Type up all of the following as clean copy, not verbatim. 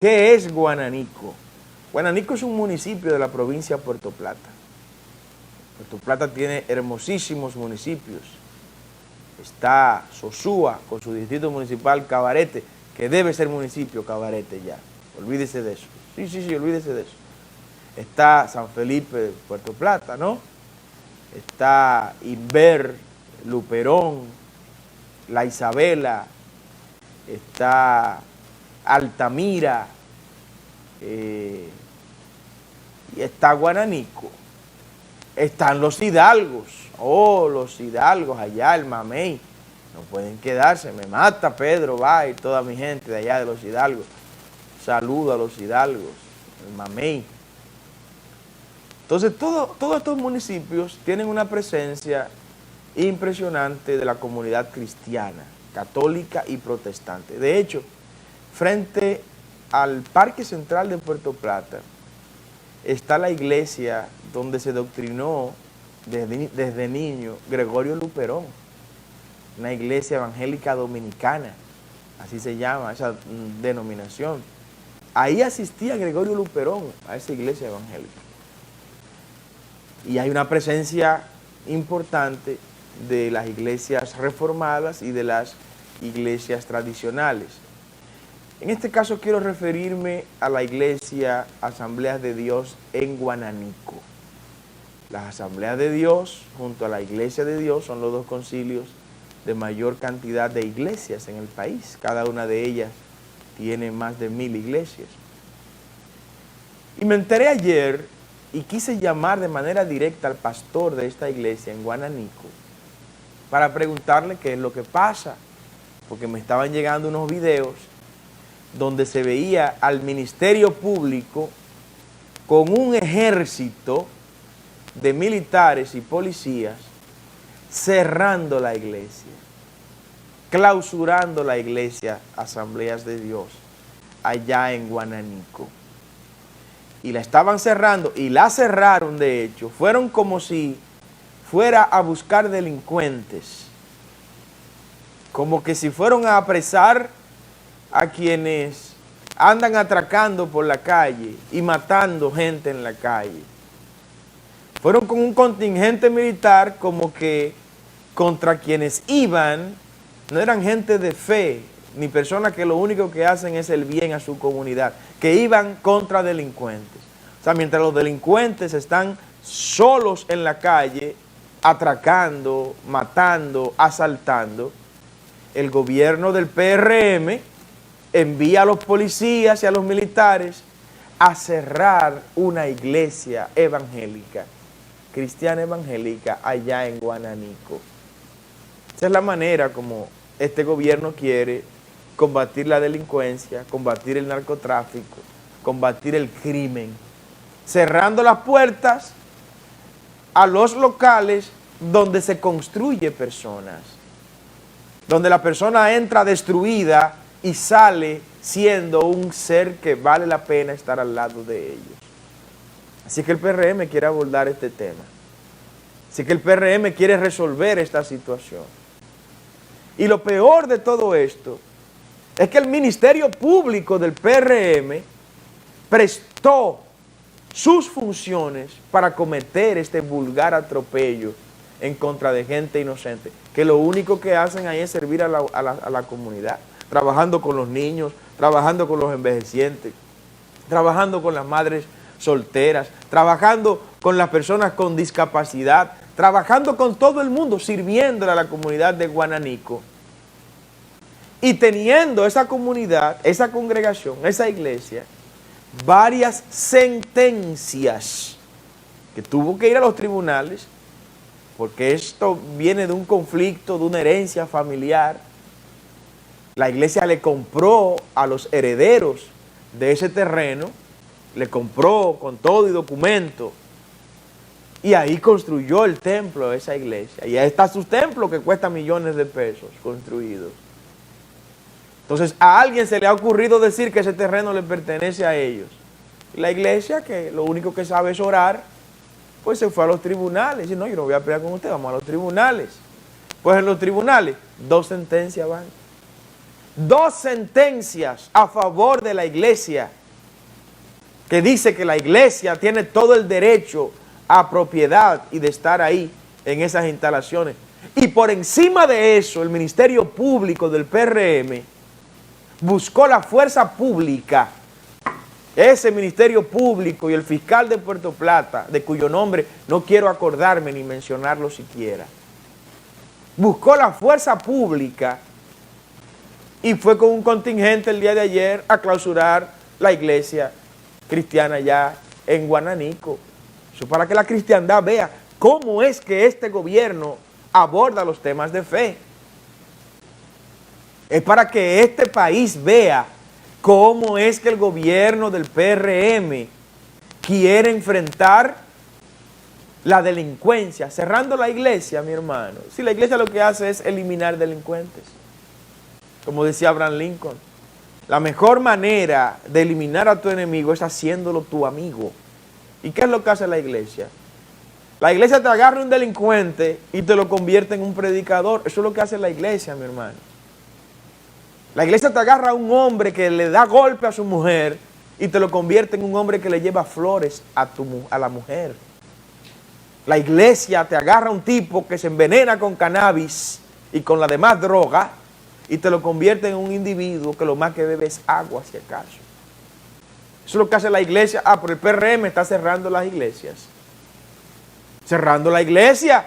¿Qué es Guananico? Guananico es un municipio de la provincia de Puerto Plata. Puerto Plata tiene hermosísimos municipios. Está Sosúa con su distrito municipal Cabarete, que debe ser municipio Cabarete ya. Olvídese de eso. Sí, olvídese de eso. Está San Felipe, Puerto Plata, ¿no? Está Inver, Luperón, La Isabela, está Altamira, y está Guananico. Están los Hidalgos, los Hidalgos allá, el Mamey, no pueden quedarse, me mata Pedro, va, y toda mi gente de allá de los Hidalgos. Saludo a los Hidalgos, el Mamey. Entonces, todos estos municipios tienen una presencia impresionante de la comunidad cristiana, católica y protestante. De hecho, frente al Parque Central de Puerto Plata está la iglesia donde se doctrinó desde niño Gregorio Luperón, una iglesia evangélica dominicana, así se llama esa denominación. Ahí asistía Gregorio Luperón, a esa iglesia evangélica. Y hay una presencia importante de las iglesias reformadas y de las iglesias tradicionales. En este caso quiero referirme a la iglesia Asambleas de Dios en Guananico. Las Asambleas de Dios junto a la Iglesia de Dios son los dos concilios de mayor cantidad de iglesias en el país. Cada una de ellas tiene más de 1000 iglesias. Y me enteré ayer y quise llamar de manera directa al pastor de esta iglesia en Guananico para preguntarle qué es lo que pasa, porque me estaban llegando unos videos donde se veía al Ministerio Público con un ejército de militares y policías cerrando la iglesia, clausurando la iglesia Asambleas de Dios allá en Guananico. Y la estaban cerrando, y la cerraron de hecho, fueron como si fuera a buscar delincuentes, como que si fueron a apresar a quienes andan atracando por la calle y matando gente en la calle. Fueron con un contingente militar como que contra quienes iban, no eran gente de fe, ni personas que lo único que hacen es el bien a su comunidad, que iban contra delincuentes. O sea, mientras los delincuentes están solos en la calle, atracando, matando, asaltando, el gobierno del PRM envía a los policías y a los militares a cerrar una iglesia evangélica, cristiana evangélica, allá en Guananico. Esa es la manera como este gobierno quiere combatir la delincuencia, combatir el narcotráfico, combatir el crimen, cerrando las puertas a los locales donde se construye personas, donde la persona entra destruida y sale siendo un ser que vale la pena estar al lado de ellos. Así que el PRM quiere abordar este tema. Así que el PRM quiere resolver esta situación. Y lo peor de todo esto es que el Ministerio Público del PRM prestó sus funciones para cometer este vulgar atropello en contra de gente inocente, que lo único que hacen ahí es servir a la comunidad, trabajando con los niños, trabajando con los envejecientes, trabajando con las madres solteras, trabajando con las personas con discapacidad, trabajando con todo el mundo, sirviéndole a la comunidad de Guananico. Y teniendo esa comunidad, esa congregación, esa iglesia, varias sentencias que tuvo que ir a los tribunales, porque esto viene de un conflicto, de una herencia familiar. La iglesia le compró a los herederos de ese terreno, le compró con todo y documento, y ahí construyó el templo de esa iglesia. Y ahí está su templo que cuesta millones de pesos construidos. Entonces a alguien se le ha ocurrido decir que ese terreno le pertenece a ellos. Y la iglesia, que lo único que sabe es orar, pues se fue a los tribunales. Y dice, no, yo no voy a pelear con usted, vamos a los tribunales. Pues en los tribunales, 2 sentencias van. 2 sentencias a favor de la iglesia, que dice que la iglesia tiene todo el derecho a propiedad y de estar ahí en esas instalaciones. Y por encima de eso, el Ministerio Público del PRM buscó la fuerza pública, ese Ministerio Público y el fiscal de Puerto Plata, de cuyo nombre no quiero acordarme ni mencionarlo siquiera, buscó la fuerza pública y fue con un contingente el día de ayer a clausurar la iglesia cristiana ya en Guananico. Eso para que la cristiandad vea cómo es que este gobierno aborda los temas de fe. Es para que este país vea cómo es que el gobierno del PRM quiere enfrentar la delincuencia, cerrando la iglesia, mi hermano. Si la iglesia lo que hace es eliminar delincuentes, como decía Abraham Lincoln, la mejor manera de eliminar a tu enemigo es haciéndolo tu amigo. ¿Y qué es lo que hace la iglesia? La iglesia te agarra un delincuente y te lo convierte en un predicador. Eso es lo que hace la iglesia, mi hermano. La iglesia te agarra a un hombre que le da golpe a su mujer y te lo convierte en un hombre que le lleva flores a la mujer. La iglesia te agarra a un tipo que se envenena con cannabis y con la demás droga y te lo convierte en un individuo que lo más que bebe es agua, si acaso. Eso es lo que hace la iglesia. Ah, pero el PRM está cerrando las iglesias. Cerrando la iglesia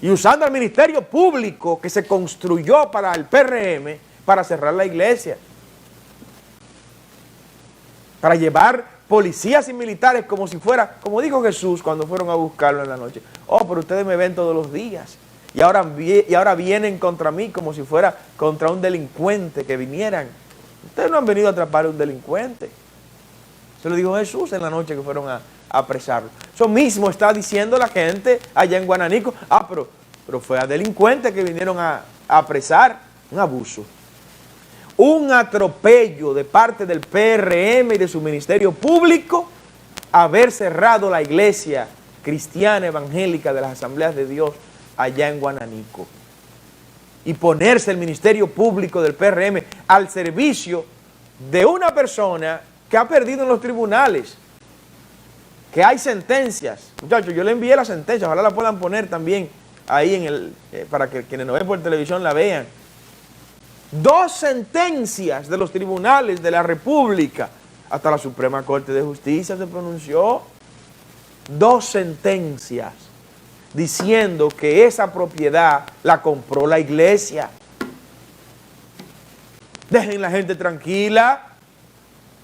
y usando el ministerio público que se construyó para el PRM para cerrar la iglesia. Para llevar policías y militares como si fuera, como dijo Jesús cuando fueron a buscarlo en la noche. Oh, pero ustedes me ven todos los días. Y ahora vienen contra mí como si fuera contra un delincuente que vinieran. Ustedes no han venido a atrapar a un delincuente. Se lo dijo Jesús en la noche que fueron a apresarlo. Eso mismo está diciendo la gente allá en Guananico. Ah, pero fue a delincuentes que vinieron a apresar. Un abuso. Un atropello de parte del PRM y de su ministerio público haber cerrado la iglesia cristiana evangélica de las Asambleas de Dios allá en Guananico y ponerse el ministerio público del PRM al servicio de una persona que ha perdido en los tribunales, que hay sentencias. Muchachos, yo le envié la sentencia, ojalá la puedan poner también ahí para que quienes nos ven por televisión la vean. 2 sentencias de los tribunales de la República, hasta la Suprema Corte de Justicia se pronunció. 2 sentencias diciendo que esa propiedad la compró la iglesia. Dejen la gente tranquila,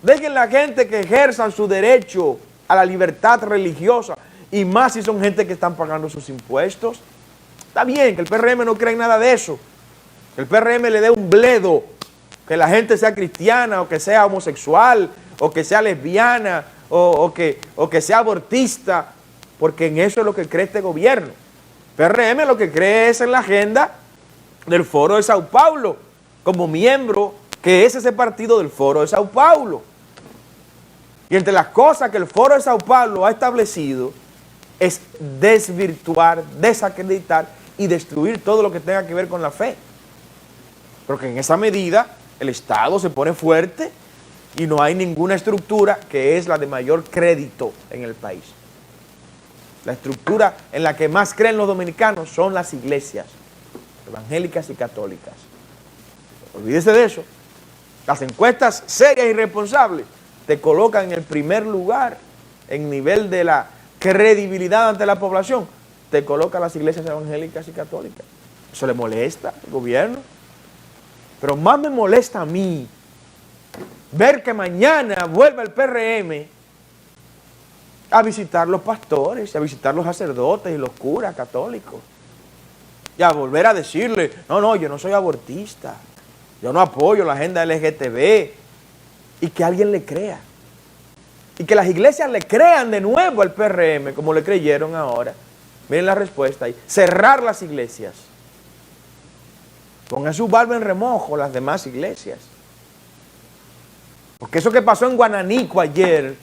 dejen la gente que ejerzan su derecho a la libertad religiosa, y más si son gente que están pagando sus impuestos. Está bien que el PRM no cree en nada de eso, que el PRM le dé un bledo, que la gente sea cristiana, o que sea homosexual, o que sea lesbiana, o que sea abortista, porque en eso es lo que cree este gobierno. PRM lo que cree es en la agenda del Foro de Sao Paulo, como miembro que es ese partido del Foro de Sao Paulo. Y entre las cosas que el Foro de Sao Paulo ha establecido es desvirtuar, desacreditar y destruir todo lo que tenga que ver con la fe. Porque en esa medida el Estado se pone fuerte y no hay ninguna estructura que es la de mayor crédito en el país. La estructura en la que más creen los dominicanos son las iglesias evangélicas y católicas. Olvídese de eso. Las encuestas serias y responsables te colocan en el primer lugar en nivel de la credibilidad ante la población. Te colocan las iglesias evangélicas y católicas. Eso le molesta al gobierno. Pero más me molesta a mí ver que mañana vuelva el PRM a visitar los pastores, a visitar los sacerdotes y los curas católicos. Y a volver a decirle, no, yo no soy abortista, yo no apoyo la agenda LGTB. Y que alguien le crea. Y que las iglesias le crean de nuevo al PRM, como le creyeron ahora. Miren la respuesta ahí. Cerrar las iglesias. Pongan su barba en remojo las demás iglesias. Porque eso que pasó en Guananico ayer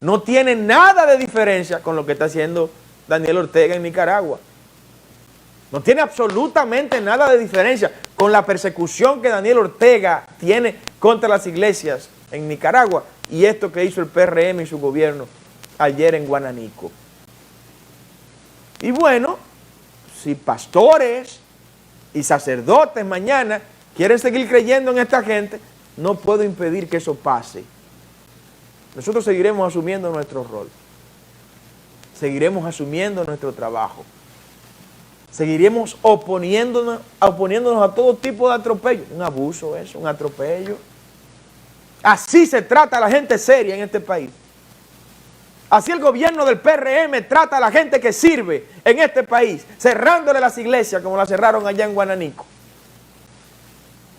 no tiene nada de diferencia con lo que está haciendo Daniel Ortega en Nicaragua. No tiene absolutamente nada de diferencia. con la persecución que Daniel Ortega tiene contra las iglesias en Nicaragua y esto que hizo el PRM y su gobierno ayer en Guanánico. Y bueno, si pastores y sacerdotes mañana quieren seguir creyendo en esta gente, no puedo impedir que eso pase. Nosotros seguiremos asumiendo nuestro rol. Seguiremos asumiendo nuestro trabajo. Seguiremos oponiéndonos a todo tipo de atropello. Un abuso eso, un atropello. Así se trata a la gente seria en este país. Así el gobierno del PRM trata a la gente que sirve en este país, cerrándole las iglesias como la cerraron allá en Guanánico.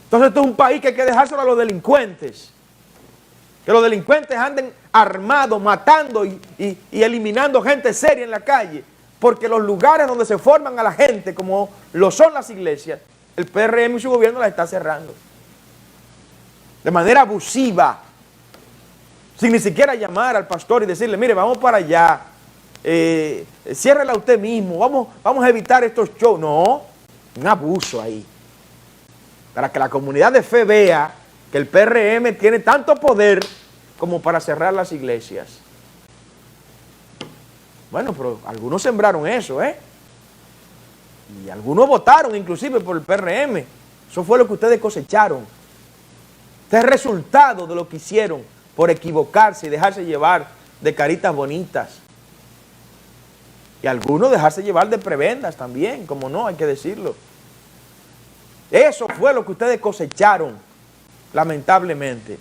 Entonces esto es un país que hay que dejárselo a los delincuentes. Que los delincuentes anden armados, matando y eliminando gente seria en la calle. Porque los lugares donde se forman a la gente, como lo son las iglesias, el PRM y su gobierno las está cerrando. De manera abusiva. Sin ni siquiera llamar al pastor y decirle, mire, vamos para allá. Ciérrela usted mismo. Vamos a evitar estos shows. No, un abuso ahí. Para que la comunidad de fe vea que el PRM tiene tanto poder como para cerrar las iglesias. Bueno, pero algunos sembraron eso, Y algunos votaron inclusive por el PRM. Eso fue lo que ustedes cosecharon. Este es el resultado de lo que hicieron por equivocarse y dejarse llevar de caritas bonitas. Y algunos dejarse llevar de prebendas también, como no, hay que decirlo. Eso fue lo que ustedes cosecharon, lamentablemente.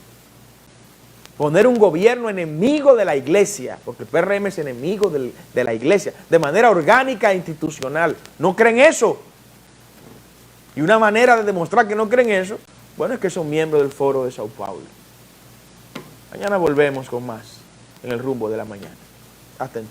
Poner un gobierno enemigo de la iglesia, porque el PRM es enemigo de la iglesia, de manera orgánica e institucional. ¿No creen eso? Y una manera de demostrar que no creen eso, bueno, es que son miembros del Foro de Sao Paulo. Mañana volvemos con más en el rumbo de la mañana. Hasta entonces.